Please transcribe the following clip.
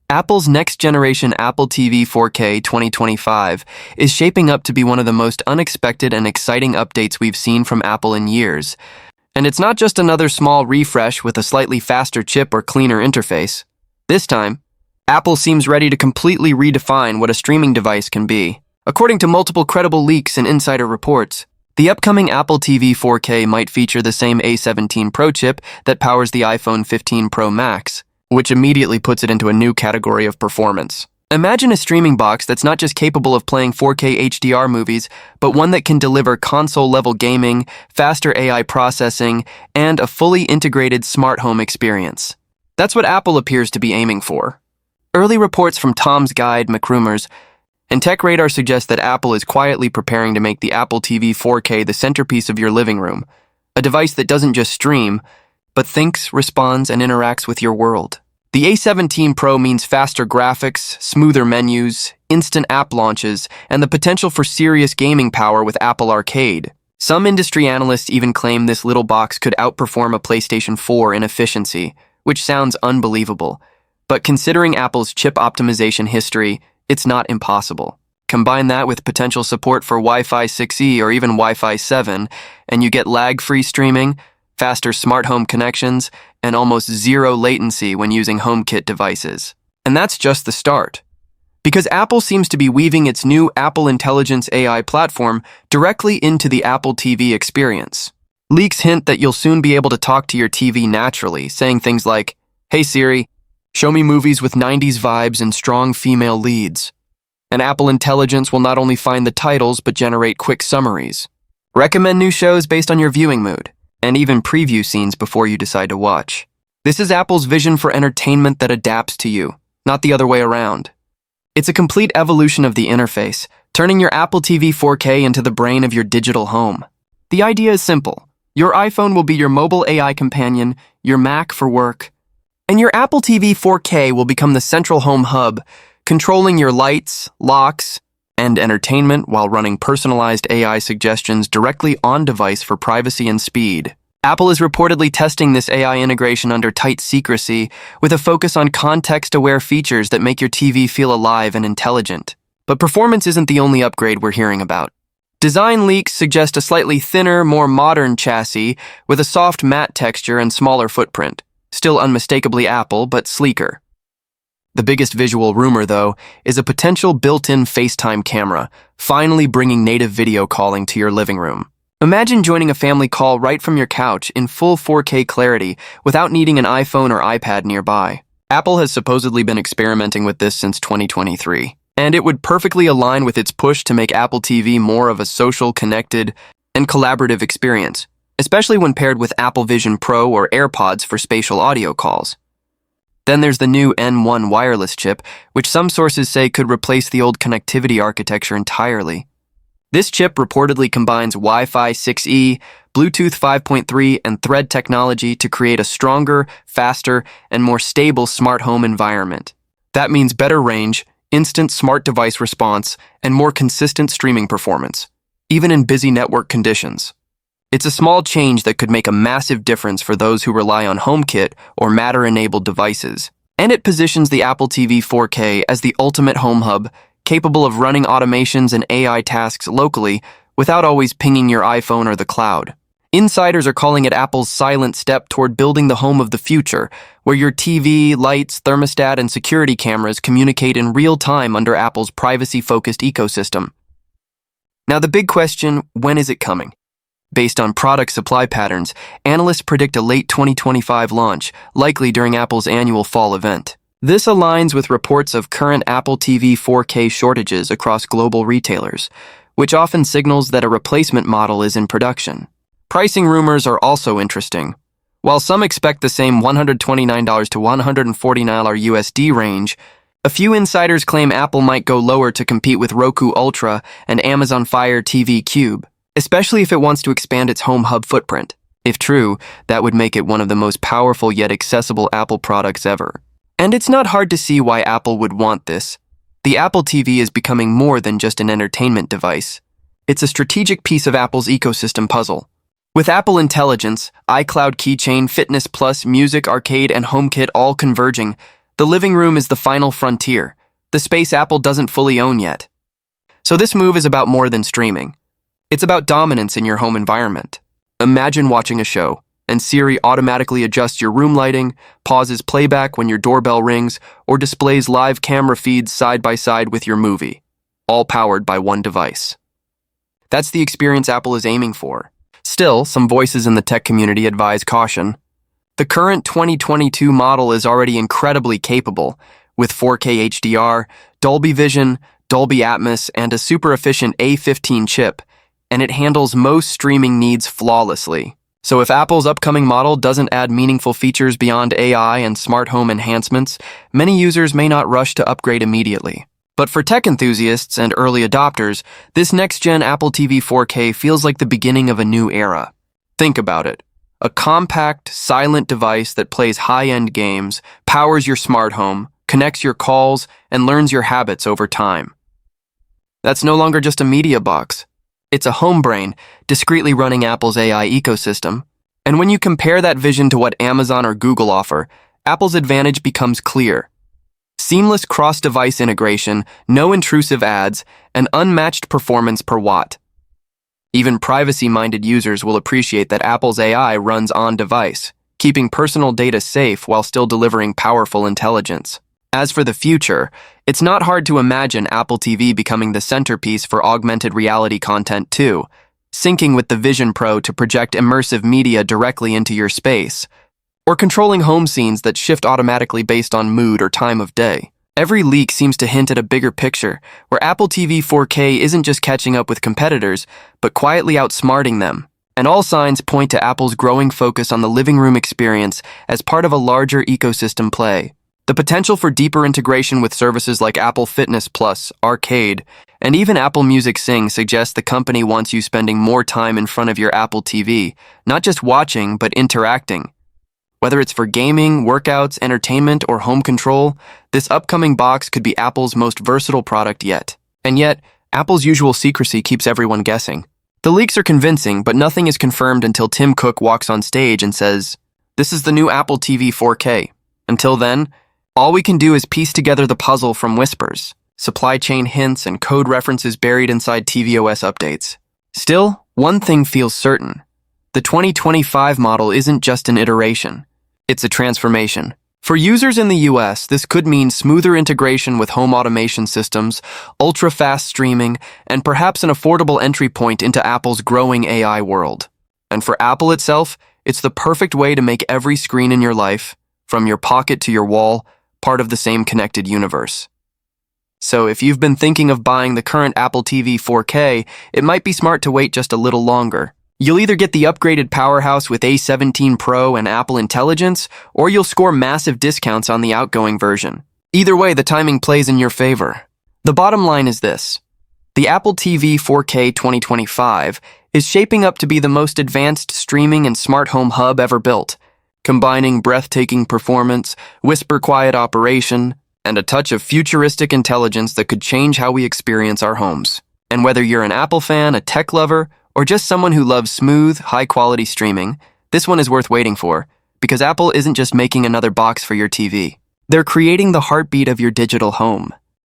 Apple's next-generation Apple TV 4K 2025 is shaping up to be one of the most unexpected and exciting updates we've seen from Apple in years. And it's not just another small refresh with a slightly faster chip or cleaner interface. This time, Apple seems ready to completely redefine what a streaming device can be. According to multiple credible leaks and insider reports, the upcoming Apple TV 4K might feature the same A17 Pro chip that powers the iPhone 15 Pro Max, which immediately puts it into a new category of performance. Imagine a streaming box that's not just capable of playing 4K HDR movies, but one that can deliver console-level gaming, faster AI processing, and a fully integrated smart home experience. That's what Apple appears to be aiming for. Early reports from Tom's Guide, MacRumors, and TechRadar suggest that Apple is quietly preparing to make the Apple TV 4K the centerpiece of your living room, a device that doesn't just stream, but thinks, responds, and interacts with your world. The A17 Pro means faster graphics, smoother menus, instant app launches, and the potential for serious gaming power with Apple Arcade. Some industry analysts even claim this little box could outperform a PlayStation 4 in efficiency, which sounds unbelievable. But considering Apple's chip optimization history, it's not impossible. Combine that with potential support for Wi-Fi 6E or even Wi-Fi 7, and you get lag-free streaming, faster smart home connections, and almost zero latency when using HomeKit devices. And that's just the start. Because Apple seems to be weaving its new Apple Intelligence AI platform directly into the Apple TV experience. Leaks hint that you'll soon be able to talk to your TV naturally, saying things like, "Hey Siri, show me movies with 90s vibes and strong female leads." And Apple Intelligence will not only find the titles but generate quick summaries. Recommend new shows based on your viewing mood, and even preview scenes before you decide to watch. This is Apple's vision for entertainment that adapts to you, not the other way around. It's a complete evolution of the interface, turning your Apple TV 4K into the brain of your digital home. The idea is simple. Your iPhone will be your mobile AI companion, your Mac for work, and your Apple TV 4K will become the central home hub, controlling your lights, locks, and entertainment while running personalized AI suggestions directly on device for privacy and speed. Apple is reportedly testing this AI integration under tight secrecy with a focus on context-aware features that make your TV feel alive and intelligent. But performance isn't the only upgrade we're hearing about. Design leaks suggest a slightly thinner, more modern chassis with a soft matte texture and smaller footprint. Still unmistakably Apple, but sleeker. The biggest visual rumor, though, is a potential built-in FaceTime camera, finally bringing native video calling to your living room. Imagine joining a family call right from your couch in full 4K clarity without needing an iPhone or iPad nearby. Apple has supposedly been experimenting with this since 2023, and it would perfectly align with its push to make Apple TV more of a social, connected, and collaborative experience, especially when paired with Apple Vision Pro or AirPods for spatial audio calls. Then there's the new N1 wireless chip, which some sources say could replace the old connectivity architecture entirely. This chip reportedly combines Wi-Fi 6E, Bluetooth 5.3, and Thread technology to create a stronger, faster, and more stable smart home environment. That means better range, instant smart device response, and more consistent streaming performance, even in busy network conditions. It's a small change that could make a massive difference for those who rely on HomeKit or Matter-enabled devices. And it positions the Apple TV 4K as the ultimate home hub, capable of running automations and AI tasks locally without always pinging your iPhone or the cloud. Insiders are calling it Apple's silent step toward building the home of the future, where your TV, lights, thermostat, and security cameras communicate in real time under Apple's privacy-focused ecosystem. Now the big question, when is it coming? Based on product supply patterns, analysts predict a late 2025 launch, likely during Apple's annual fall event. This aligns with reports of current Apple TV 4K shortages across global retailers, which often signals that a replacement model is in production. Pricing rumors are also interesting. While some expect the same $129 to $149 USD range, a few insiders claim Apple might go lower to compete with Roku Ultra and Amazon Fire TV Cube, especially if it wants to expand its home hub footprint. If true, that would make it one of the most powerful yet accessible Apple products ever. And it's not hard to see why Apple would want this. The Apple TV is becoming more than just an entertainment device. It's a strategic piece of Apple's ecosystem puzzle. With Apple Intelligence, iCloud Keychain, Fitness Plus, Music, Arcade, and HomeKit all converging, The living room is the final frontier, the space Apple doesn't fully own yet. So this move is about more than streaming. It's about dominance in your home environment. Imagine watching a show, and Siri automatically adjusts your room lighting, pauses playback when your doorbell rings, or displays live camera feeds side by side with your movie, all powered by one device. That's the experience Apple is aiming for. Still, some voices in the tech community advise caution. The current 2022 model is already incredibly capable, with 4K HDR, Dolby Vision, Dolby Atmos, and a super efficient A17 chip, and it handles most streaming needs flawlessly. So if Apple's upcoming model doesn't add meaningful features beyond AI and smart home enhancements, many users may not rush to upgrade immediately. But for tech enthusiasts and early adopters, this next-gen Apple TV 4K feels like the beginning of a new era. Think about it. A compact, silent device that plays high-end games, powers your smart home, connects your calls, and learns your habits over time. That's no longer just a media box. It's a home brain, discreetly running Apple's AI ecosystem. And when you compare that vision to what Amazon or Google offer, Apple's advantage becomes clear. Seamless cross-device integration, no intrusive ads, and unmatched performance per watt. Even privacy-minded users will appreciate that Apple's AI runs on-device, keeping personal data safe while still delivering powerful intelligence. As for the future, it's not hard to imagine Apple TV becoming the centerpiece for augmented reality content too, syncing with the Vision Pro to project immersive media directly into your space, or controlling home scenes that shift automatically based on mood or time of day. Every leak seems to hint at a bigger picture, where Apple TV 4K isn't just catching up with competitors, but quietly outsmarting them. And all signs point to Apple's growing focus on the living room experience as part of a larger ecosystem play. The potential for deeper integration with services like Apple Fitness Plus, Arcade, and even Apple Music Sing suggests the company wants you spending more time in front of your Apple TV, not just watching, but interacting. Whether it's for gaming, workouts, entertainment, or home control, this upcoming box could be Apple's most versatile product yet. And yet, Apple's usual secrecy keeps everyone guessing. The leaks are convincing, but nothing is confirmed until Tim Cook walks on stage and says, "This is the new Apple TV 4K. Until then, all we can do is piece together the puzzle from whispers, supply chain hints, and code references buried inside tvOS updates." Still, one thing feels certain. The 2025 model isn't just an iteration. It's a transformation. For users in the US, this could mean smoother integration with home automation systems, ultra-fast streaming, and perhaps an affordable entry point into Apple's growing AI world. And for Apple itself, it's the perfect way to make every screen in your life, from your pocket to your wall, part of the same connected universe. So if you've been thinking of buying the current Apple TV 4K, it might be smart to wait just a little longer. You'll either get the upgraded powerhouse with A17 Pro and Apple Intelligence, or you'll score massive discounts on the outgoing version. Either way, the timing plays in your favor. The bottom line is this. The Apple TV 4K 2025 is shaping up to be the most advanced streaming and smart home hub ever built, combining breathtaking performance, whisper-quiet operation, and a touch of futuristic intelligence that could change how we experience our homes. And whether you're an Apple fan, a tech lover, or just someone who loves smooth, high-quality streaming, this one is worth waiting for, because Apple isn't just making another box for your TV. They're creating the heartbeat of your digital home.